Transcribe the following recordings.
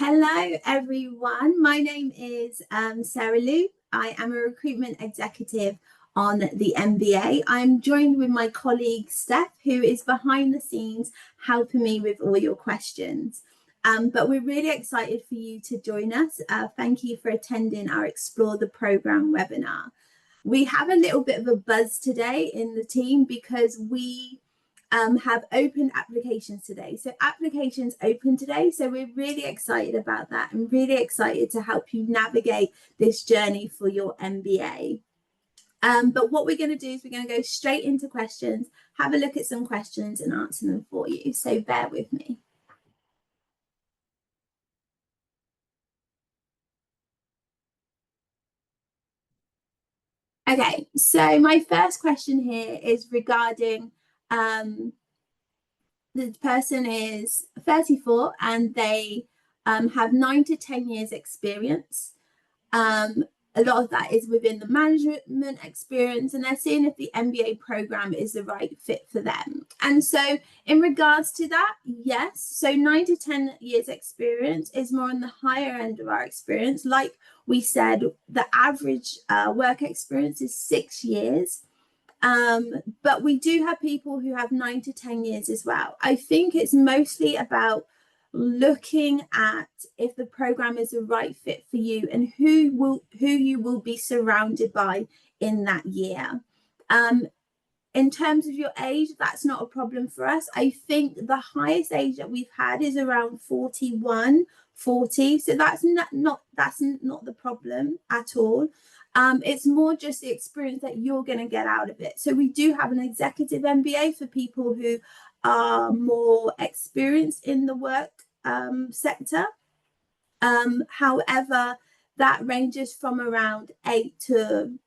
Hello, everyone. My name is Sarah Lou. I am a recruitment executive on the MBA. I'm joined with my colleague Steph, who is behind the scenes helping me with all your questions. But we're really excited for you to join us. Thank you for attending our Explore the Program webinar. We have a little bit of a buzz today in the team because we have open applications today. So applications open today. So we're really excited about that and really excited to help you navigate this journey for your MBA. But what we're going to do is we're going to go straight into questions, have a look at some questions and answer them for you. So bear with me. Okay, so my first question here is regarding the person is 34 and they have 9 to 10 years experience. A lot of that is within the management experience, and they're seeing if the MBA program is the right fit for them. And so in regards to that, yes, so 9 to 10 years experience is more on the higher end of our experience. Like we said, the average work experience is 6 years. But we do have people who have 9 to 10 years as well. I think it's mostly about looking at if the program is the right fit for you and who you will be surrounded by in that year. In terms of your age, that's not a problem for us. I think the highest age that we've had is around 41, 40. So that's not the problem at all. It's more just the experience that you're going to get out of it. So we do have an executive MBA for people who are more experienced in the work sector. However, that ranges from around 8 to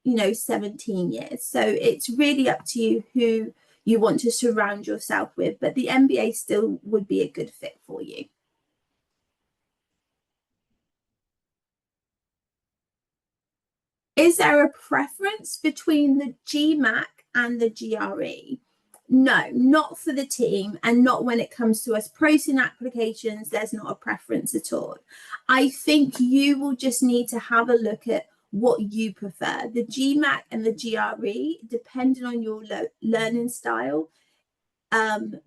17 years. So it's really up to you who you want to surround yourself with, but the MBA still would be a good fit for you. Is there a preference between the GMAC and the GRE? No, not for the team, and not when it comes to us processing applications. There's not a preference at all. I think you will just need to have a look at what you prefer. The GMAC and the GRE, depending on your learning style,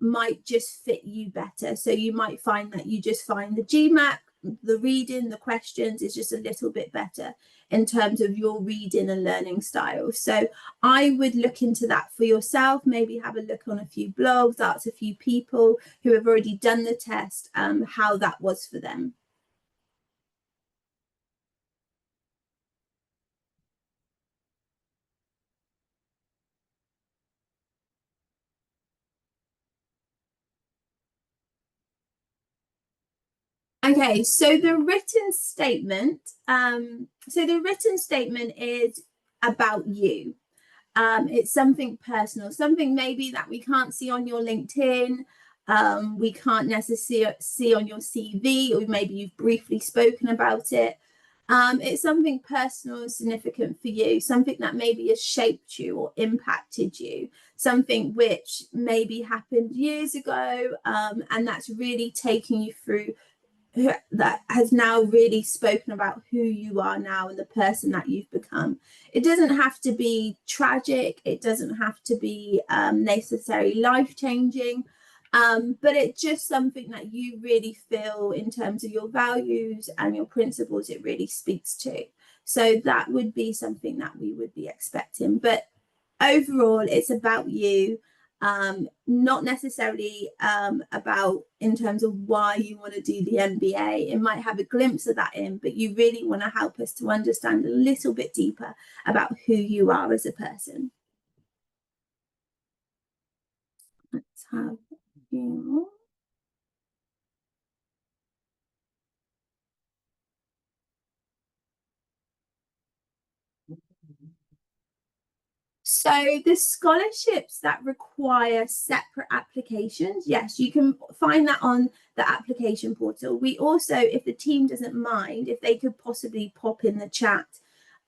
might just fit you better. So you might find that you just find the GMAC, the reading, the questions is just a little bit better in terms of your reading and learning style. So I would look into that for yourself, maybe have a look on a few blogs, ask a few people who have already done the test, how that was for them. Okay, so the written statement, is about you. It's something personal, something maybe that we can't see on your LinkedIn, we can't necessarily see on your CV, or maybe you've briefly spoken about it. It's something personal and significant for you, something that maybe has shaped you or impacted you, something which maybe happened years ago, and that's really taking you through, that has now really spoken about who you are now and the person that you've become. It doesn't have to be tragic, it doesn't have to be necessarily life-changing, but it's just something that you really feel in terms of your values and your principles, it really speaks to. So that would be something that we would be expecting. But overall, it's about you. Not necessarily about in terms of why you want to do the MBA. It might have a glimpse of that in, but you really want to help us to understand a little bit deeper about who you are as a person. Let's have a few more. So the scholarships that require separate applications, yes, you can find that on the application portal. We also, if the team doesn't mind, if they could possibly pop in the chat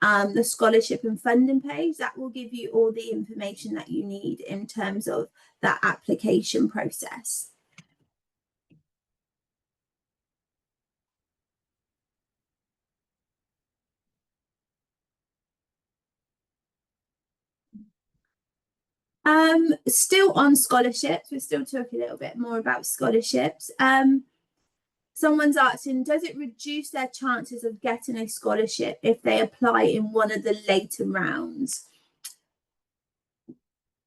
the scholarship and funding page, that will give you all the information that you need in terms of that application process. Still on scholarships, we're still talking a little bit more about scholarships. Someone's asking, does it reduce their chances of getting a scholarship if they apply in one of the later rounds?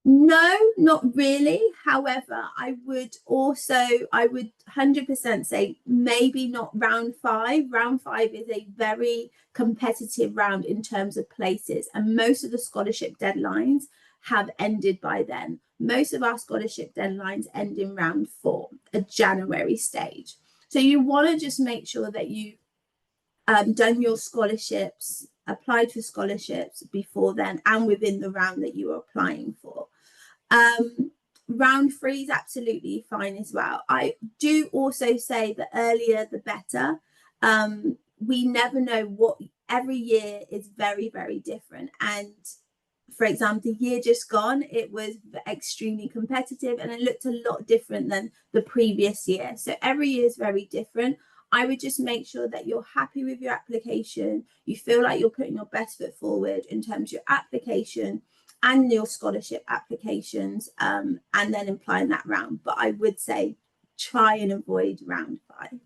No, not really. However, I would 100% say maybe not round five. Round five is a very competitive round in terms of places, and most of the scholarship deadlines have ended by then. Most of our scholarship deadlines end in round four, a January stage. So you want to just make sure that you done your scholarships, applied for scholarships before then and within the round that you are applying for. Round three is absolutely fine as well. I do also say the earlier the better. We never know what, every year is very, very different. And for example, the year just gone, it was extremely competitive and it looked a lot different than the previous year. So every year is very different. I would just make sure that you're happy with your application. You feel like you're putting your best foot forward in terms of your application and your scholarship applications, and then applying that round. But I would say try and avoid round five.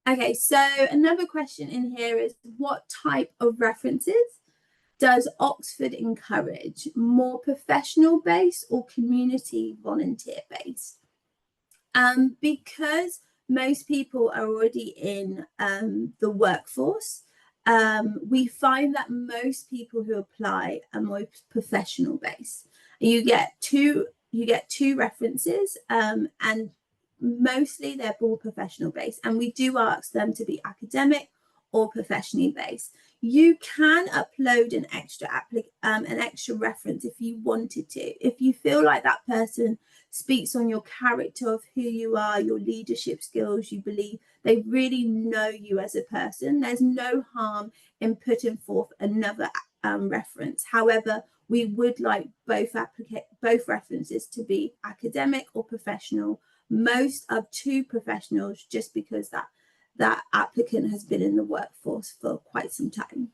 Okay, so another question in here is, what type of references does Oxford encourage? More professional based or community volunteer based? Because most people are already in the workforce, we find that most people who apply are more professional based. You get two references, and mostly they're all professional based, and we do ask them to be academic or professionally based. You can upload an extra reference if you wanted to. If you feel like that person speaks on your character of who you are, your leadership skills, you believe they really know you as a person, there's no harm in putting forth another reference. However, we would like both references to be academic or professional. Most of two professionals, just because that applicant has been in the workforce for quite some time.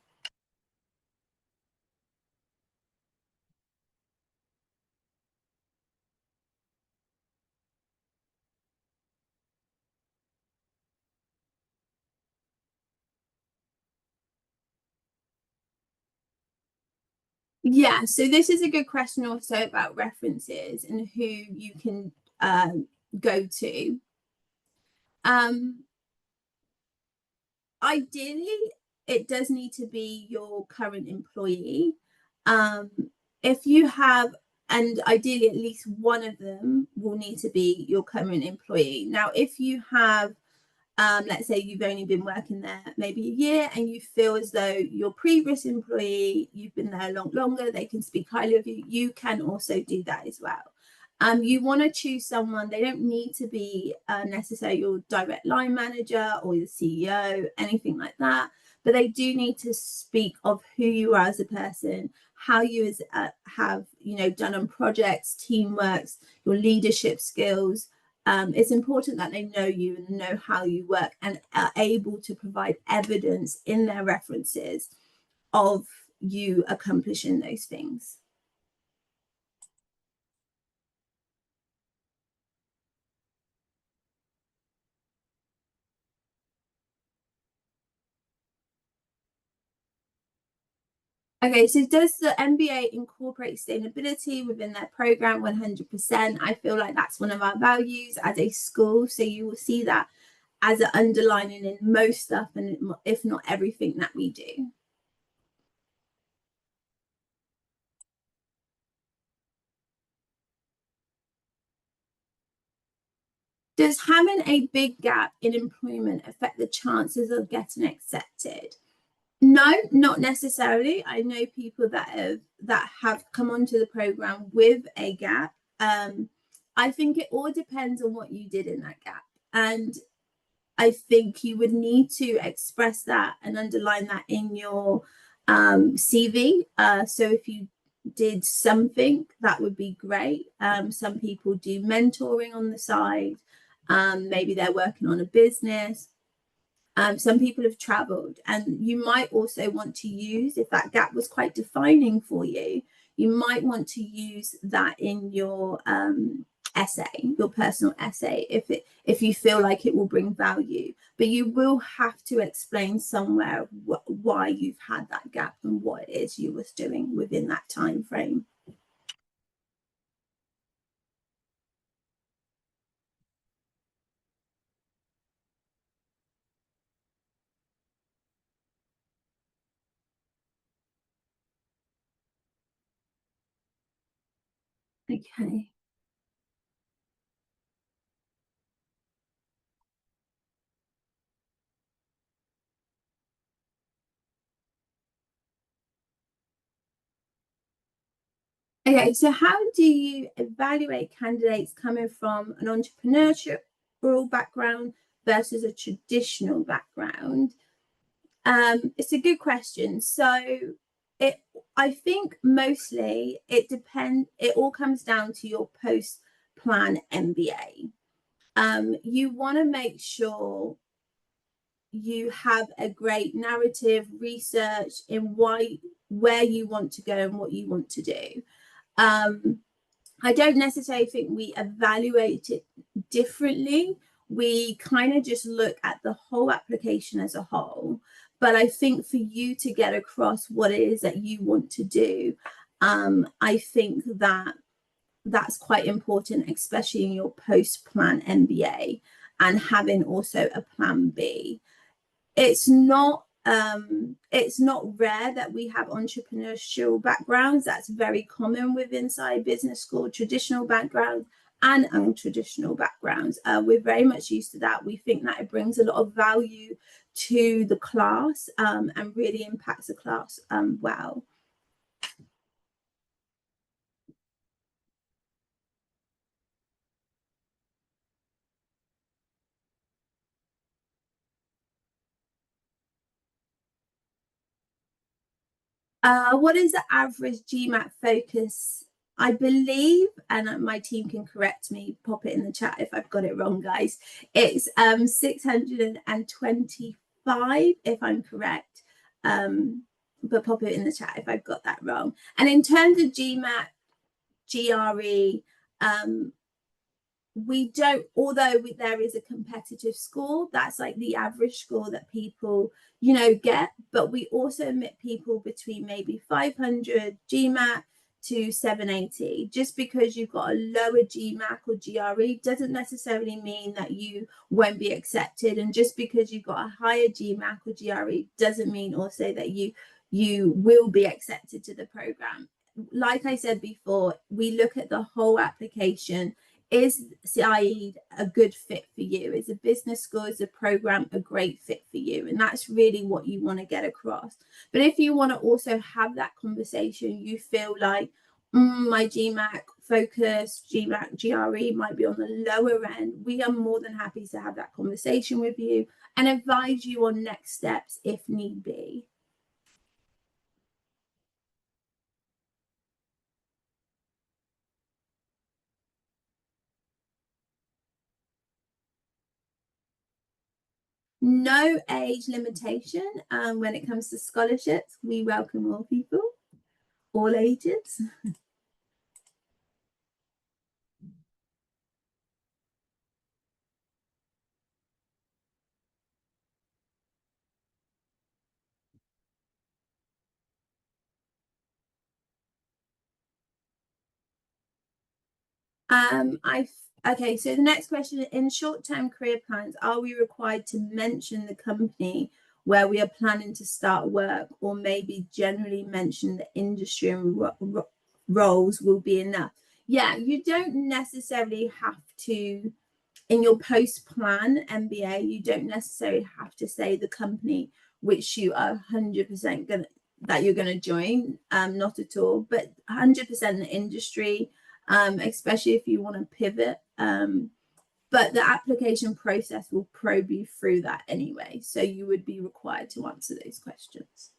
Yeah, so this is a good question also about references and who you can go to. Ideally, it does need to be your current employee. If you have, and ideally at least one of them will need to be your current employee. Now, if you have, let's say you've only been working there maybe a year and you feel as though your previous employee, you've been there a lot longer, they can speak highly of you, you can also do that as well. You want to choose someone, they don't need to be necessarily your direct line manager or the CEO, anything like that, but they do need to speak of who you are as a person, how you have done on projects, teamwork, your leadership skills. It's important that they know you and know how you work and are able to provide evidence in their references of you accomplishing those things. Okay, so does the MBA incorporate sustainability within their program? 100%. I feel like that's one of our values as a school. So you will see that as an underlining in most stuff, and if not everything that we do. Does having a big gap in employment affect the chances of getting accepted? No, not necessarily. I know people that have come onto the program with a gap. I think it all depends on what you did in that gap, and I think you would need to express that and underline that in your CV. So if you did something, that would be great. Some people do mentoring on the side. Maybe they're working on a business. Some people have traveled, and you might also want to use, if that gap was quite defining for you, you might want to use that in your essay, your personal essay, if you feel like it will bring value. But you will have to explain somewhere why you've had that gap and what it is you was doing within that time frame. Okay. Okay, so how do you evaluate candidates coming from an entrepreneurial background versus a traditional background? It's a good question. So it, I think mostly it depends. It all comes down to your post plan MBA. You want to make sure you have a great narrative research in why, where you want to go and what you want to do. Um, I don't necessarily think we evaluate it differently. We kind of just look at the whole application as a whole. But I think for you to get across what it is that you want to do, I think that that's quite important, especially in your post plan MBA and having also a plan B. It's not rare that we have entrepreneurial backgrounds. That's very common with inside business school, traditional backgrounds and untraditional backgrounds. We're very much used to that. We think that it brings a lot of value to the class, and really impacts the class well. What is the average GMAT focus? I believe, and my team can correct me, pop it in the chat if I've got it wrong, guys. It's 625, if I'm correct. But pop it in the chat if I've got that wrong. And in terms of GMAT, GRE, we don't, although there is a competitive score, that's like the average score that people get, but we also admit people between maybe 500 GMAT to 780. Just because you've got a lower GMAT or GRE doesn't necessarily mean that you won't be accepted, and just because you've got a higher GMAT or GRE doesn't mean also that you will be accepted to the program. Like I said before, we look at the whole application. Is CIE a good fit for you? Is a business school, is a program a great fit for you? And that's really what you want to get across. But if you want to also have that conversation, you feel like my GMAT focus, GMAT, GRE might be on the lower end, we are more than happy to have that conversation with you and advise you on next steps if need be. No age limitation when it comes to scholarships. We welcome all people, all ages. I Okay. So the next question: in short-term career plans, are we required to mention the company where we are planning to start work, or maybe generally mention the industry and roles will be enough? Yeah, you don't necessarily have to, in your post plan MBA, you don't necessarily have to say the company which you are 100% gonna that you're gonna join. Not at all, but 100% the industry, especially if you want to pivot. But the application process will probe you through that anyway, so you would be required to answer those questions.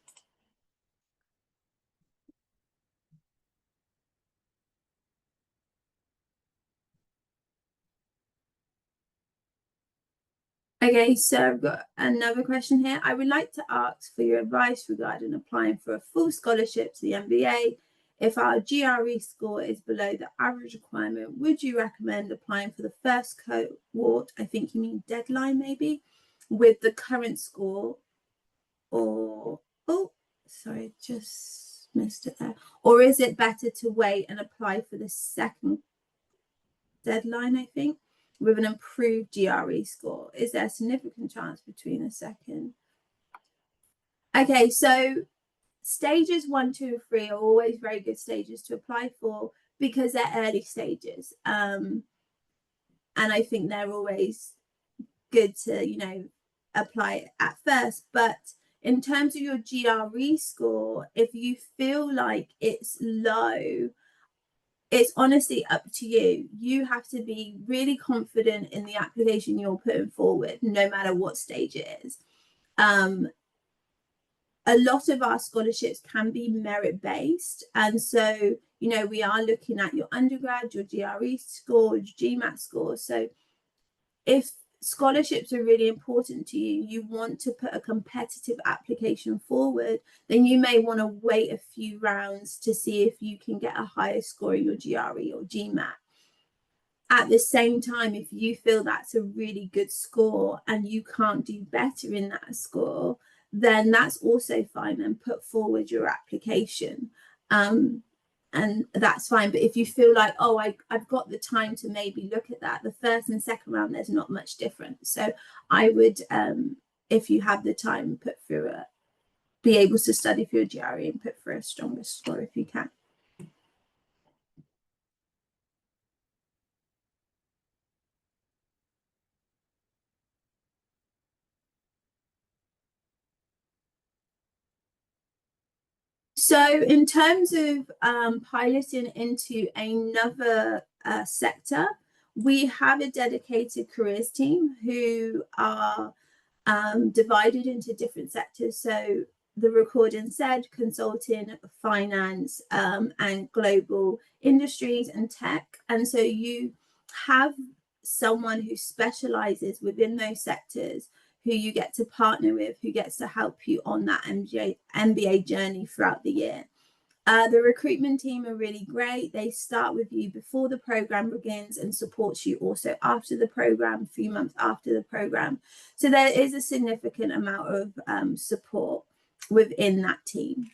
Okay, so I've got another question here. I would like to ask for your advice regarding applying for a full scholarship to the MBA. If our GRE score is below the average requirement, would you recommend applying for the first cohort? I think you mean deadline, maybe, with the current score, or sorry, just missed it there. Or is it better to wait and apply for the second deadline, I think, with an improved GRE score? Is there a significant chance between the second? Okay, so stages 1, 2, and 3 are always very good stages to apply for because they're early stages. And I think they're always good to, apply at first. But in terms of your GRE score, if you feel like it's low, it's honestly up to you. You have to be really confident in the application you're putting forward, no matter what stage it is. A lot of our scholarships can be merit-based. And so, we are looking at your undergrad, your GRE score, your GMAT score. So if scholarships are really important to you, you want to put a competitive application forward, then you may want to wait a few rounds to see if you can get a higher score in your GRE or GMAT. At the same time, if you feel that's a really good score and you can't do better in that score, then that's also fine, and put forward your application. And that's fine. But if you feel like, oh, I've got the time to maybe look at that, the first and second round, there's not much difference. So I would, if you have the time, be able to study for your GRE and put for a stronger score if you can. So in terms of piloting into another sector, we have a dedicated careers team who are divided into different sectors. So the recording said consulting, finance, and global industries and tech. And so you have someone who specializes within those sectors, who you get to partner with, who gets to help you on that MBA journey throughout the year. The recruitment team are really great. They start with you before the program begins and supports you also after the program, a few months after the program. So there is a significant amount of support within that team.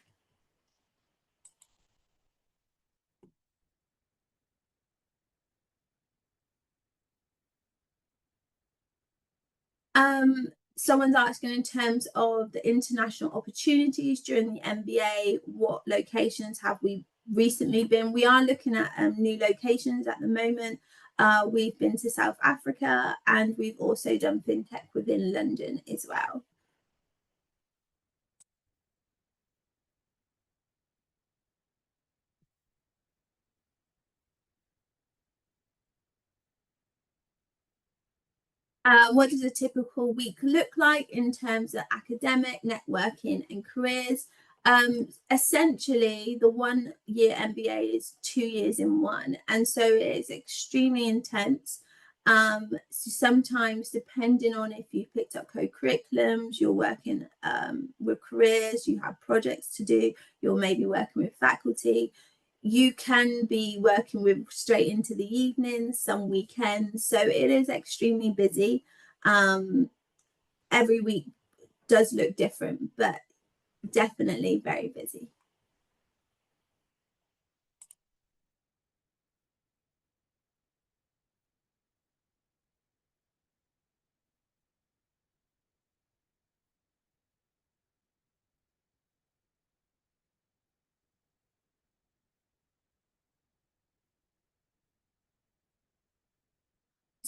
Someone's asking in terms of the international opportunities during the MBA, what locations have we recently been? We are looking at new locations at the moment. We've been to South Africa, and we've also done fintech within London as well. What does a typical week look like in terms of academic, networking, and careers? Essentially, the 1-year MBA is 2 years in one, and so it's extremely intense. So sometimes, depending on if you've picked up co-curriculums, you're working with careers, you have projects to do, you're maybe working with faculty, you can be working with straight into the evenings, some weekends. So it is extremely busy. Every week does look different, but definitely very busy.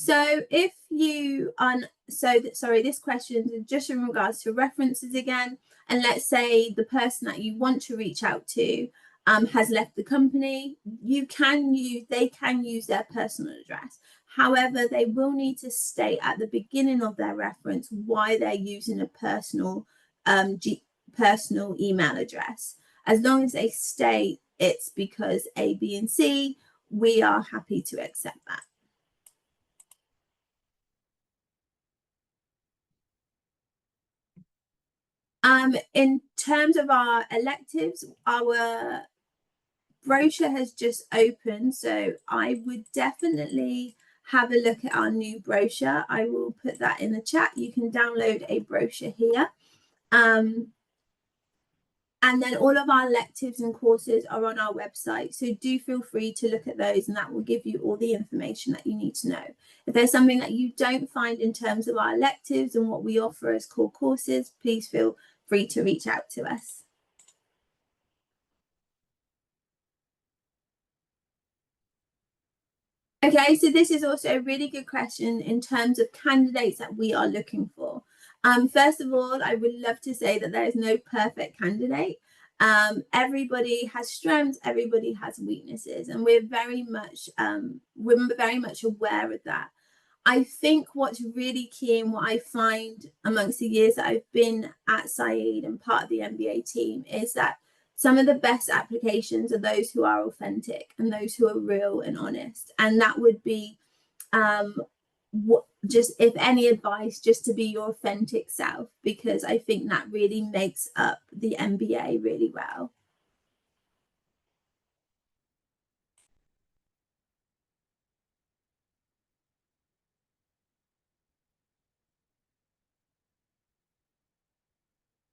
So if you sorry, this question is just in regards to references again. And let's say the person that you want to reach out to has left the company, they can use their personal address. However, they will need to state at the beginning of their reference why they're using a personal email address. As long as they state it's because A, B, and C, we are happy to accept that. In terms of our electives, our brochure has just opened, so I would definitely have a look at our new brochure. I will put that in the chat. You can download a brochure here. And then all of our electives and courses are on our website. So do feel free to look at those, and that will give you all the information that you need to know. If there's something that you don't find in terms of our electives and what we offer as core courses, please feel free to reach out to us. Okay, so this is also a really good question in terms of candidates that we are looking for. First of all, I would love to say that there is no perfect candidate. Everybody has strengths, everybody has weaknesses, and we're very much aware of that. I think what's really key and what I find amongst the years that I've been at Said and part of the MBA team is that some of the best applications are those who are authentic and those who are real and honest. And that would be just, if any advice, just to be your authentic self, because I think that really makes up the MBA really well.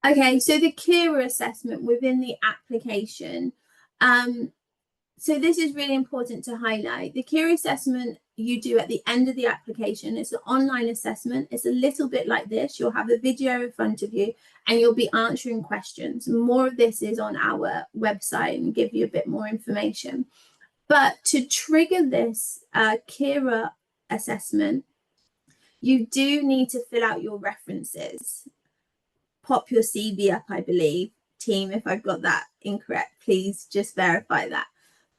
Okay, so the Kira assessment within the application. So this is really important to highlight. The Kira assessment you do at the end of the application. It's an online assessment. It's a little bit like this. You'll have a video in front of you and you'll be answering questions. More of this is on our website and give you a bit more information. But to trigger this Kira assessment, you do need to fill out your references. Pop your CV up, I believe. Team, if I've got that incorrect, please just verify that.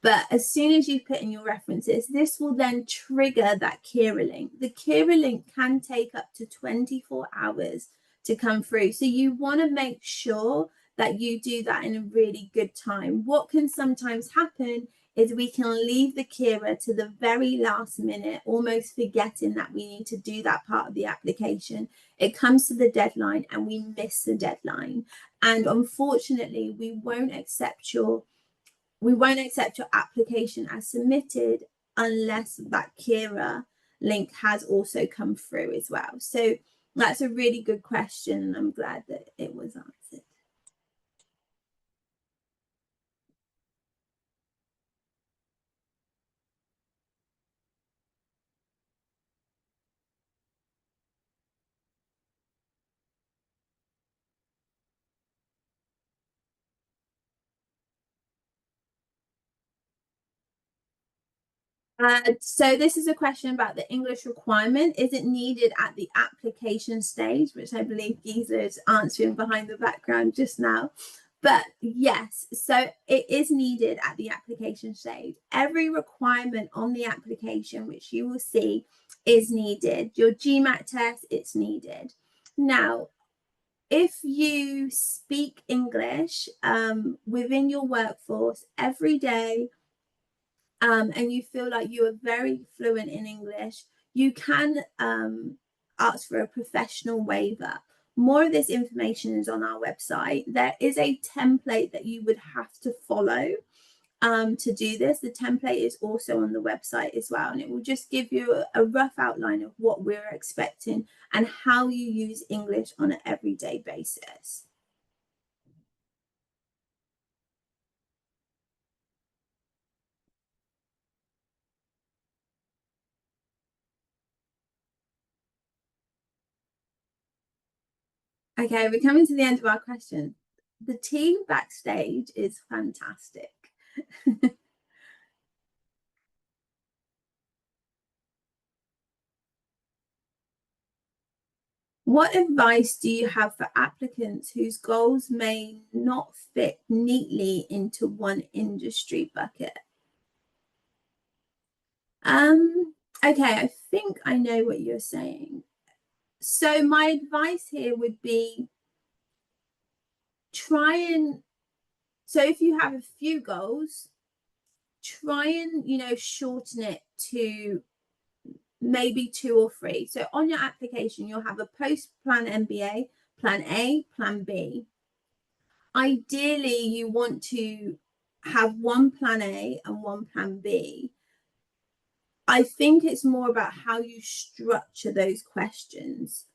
But as soon as you put in your references, this will then trigger that Kira link. The Kira link can take up to 24 hours to come through. So you want to make sure that you do that in a really good time. What can sometimes happen is we can leave the Kira to the very last minute, almost forgetting that we need to do that part of the application. It comes to the deadline and we miss the deadline. And unfortunately, we won't accept your application as submitted unless that Kira link has also come through as well. So that's a really good question, and I'm glad that it was answered. So this is a question about the English requirement. Is it needed at the application stage, which I believe Giza is answering behind the background just now. But yes, so it is needed at the application stage. Every requirement on the application, which you will see, is needed. Your GMAT test, it's needed. Now, if you speak English within your workforce every day, and you feel like you are very fluent in English, you can ask for a professional waiver. More of this information is on our website. There is a template that you would have to follow to do this. The template is also on the website as well, and it will just give you a rough outline of what we're expecting and how you use English on an everyday basis. Okay, we're coming to the end of our question. The team backstage is fantastic. What advice do you have for applicants whose goals may not fit neatly into one industry bucket? Okay, I think I know what you're saying. So my advice here would be so if you have a few goals, try and, shorten it to maybe 2 or 3. So on your application, you'll have a post-plan MBA, plan A, plan B. Ideally, you want to have one plan A and one plan B. I think it's more about how you structure those questions.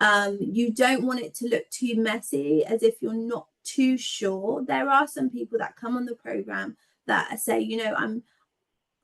You don't want it to look too messy, as if you're not too sure. There are some people that come on the program that say,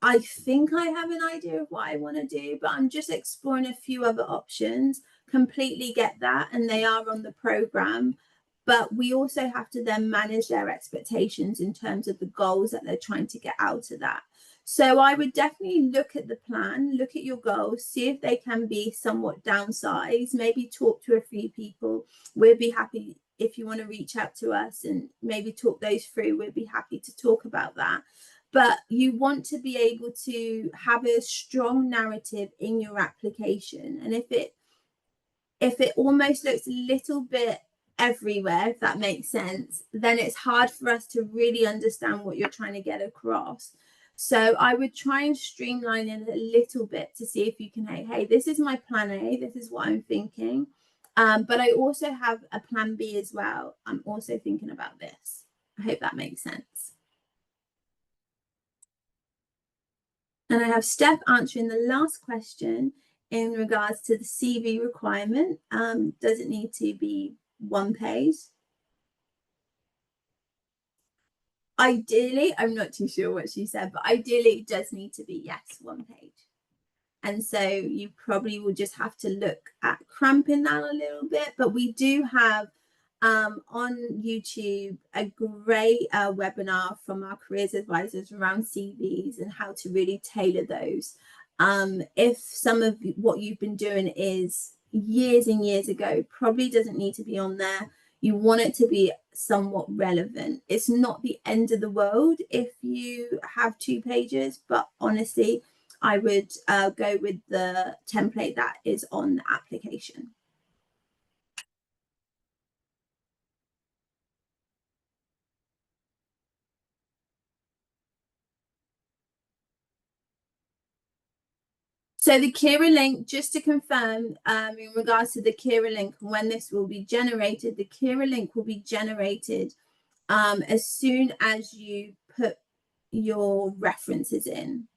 I think I have an idea of what I want to do, but I'm just exploring a few other options. Completely get that. And they are on the program. But we also have to then manage their expectations in terms of the goals that they're trying to get out of that. So I would definitely look at the plan, look at your goals, see if they can be somewhat downsized, maybe talk to a few people. We'd be happy if you want to reach out to us and maybe talk those through. We'd be happy to talk about that. But you want to be able to have a strong narrative in your application. And if it almost looks a little bit everywhere, if that makes sense, then it's hard for us to really understand what you're trying to get across. So I would try and streamline it a little bit to see if you can, hey, this is my plan A, this is what I'm thinking. But I also have a plan B as well. I'm also thinking about this. I hope that makes sense. And I have Steph answering the last question in regards to the CV requirement. Does it need to be one page? Ideally, I'm not too sure what she said, but ideally it does need to be, yes, one page. And so you probably will just have to look at cramping that a little bit. But we do have on YouTube a great webinar from our careers advisors around CVs and how to really tailor those. If some of what you've been doing is years and years ago, probably doesn't need to be on there. You want it to be somewhat relevant. It's not the end of the world if you have 2 pages, but honestly, I would go with the template that is on the application. So the Kira link, just to confirm, in regards to the Kira link and when this will be generated, the Kira link will be generated as soon as you put your references in.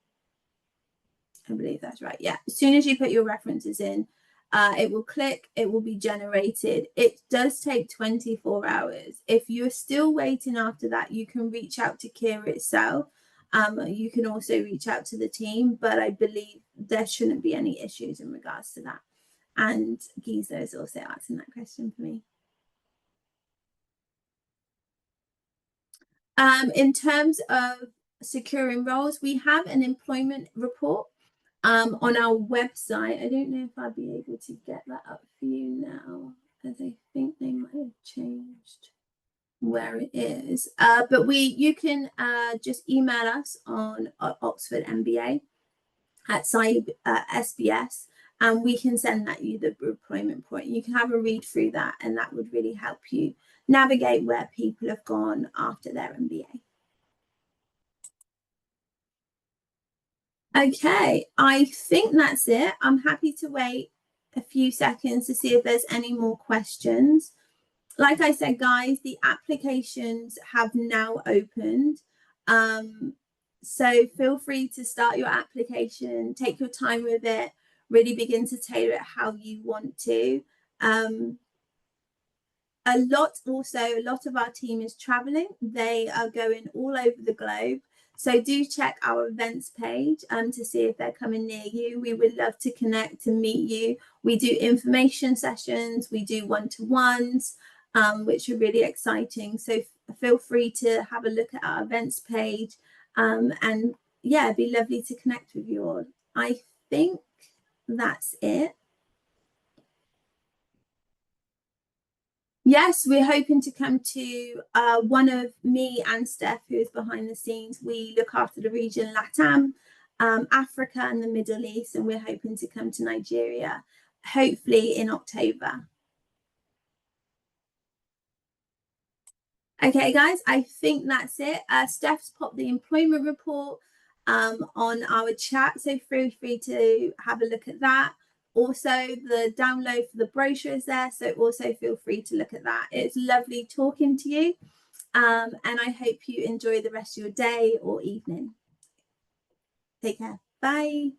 I believe that's right. Yeah, as soon as you put your references in, it will click, it will be generated. It does take 24 hours. If you're still waiting after that, you can reach out to Kira itself. You can also reach out to the team, but I believe there shouldn't be any issues in regards to that. And Giza is also asking that question for me. In terms of securing roles, we have an employment report on our website. I don't know if I'll be able to get that up for you now, as I think they might have changed where it is. But you can just email us on Oxford MBA at SBS, and we can send you the employment report. You can have a read through that, and that would really help you navigate where people have gone after their MBA. Okay, I think that's it. I'm happy to wait a few seconds to see if there's any more questions. Like I said, guys, the applications have now opened. So feel free to start your application, take your time with it, really begin to tailor it how you want to. A lot of our team is traveling. They are going all over the globe. So do check our events page to see if they're coming near you. We would love to connect and meet you. We do information sessions, we do one-to-ones, which are really exciting. So feel free to have a look at our events page. And yeah, it'd be lovely to connect with you all. I think that's it. Yes, we're hoping to come to one of me and Steph, who is behind the scenes. We look after the region LATAM, Africa and the Middle East, and we're hoping to come to Nigeria, hopefully in October. Okay, guys, I think that's it. Steph's popped the employment report on our chat, so feel free to have a look at that. Also, the download for the brochure is there, so also feel free to look at that. It's lovely talking to you, and I hope you enjoy the rest of your day or evening. Take care. Bye.